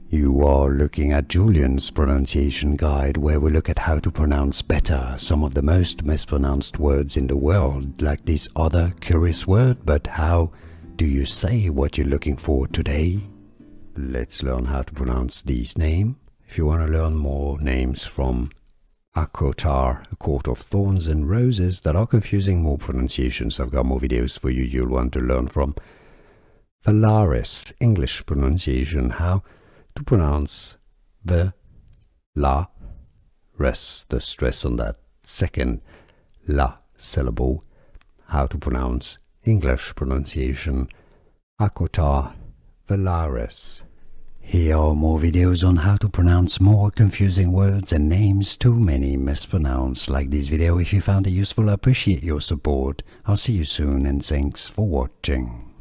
You are looking at Julian's pronunciation guide, where we look at how to pronounce better some of the most mispronounced words in the world, like this other curious word. But how do you say what you're looking for today? Let's learn how to pronounce this name. If you want to learn more names from ACOTAR, A Court of Thorns and Roses, that are confusing, more pronunciations, I've got more videos for you you'll want to learn from. Velaris, English pronunciation, how to pronounce the la, rest the stress on that second la syllable. How to pronounce English pronunciation, ACOTAR, Velaris. Here are more videos on how to pronounce more confusing words and names too many mispronounced. Like this video if you found it useful. I appreciate your support. I'll see you soon and thanks for watching.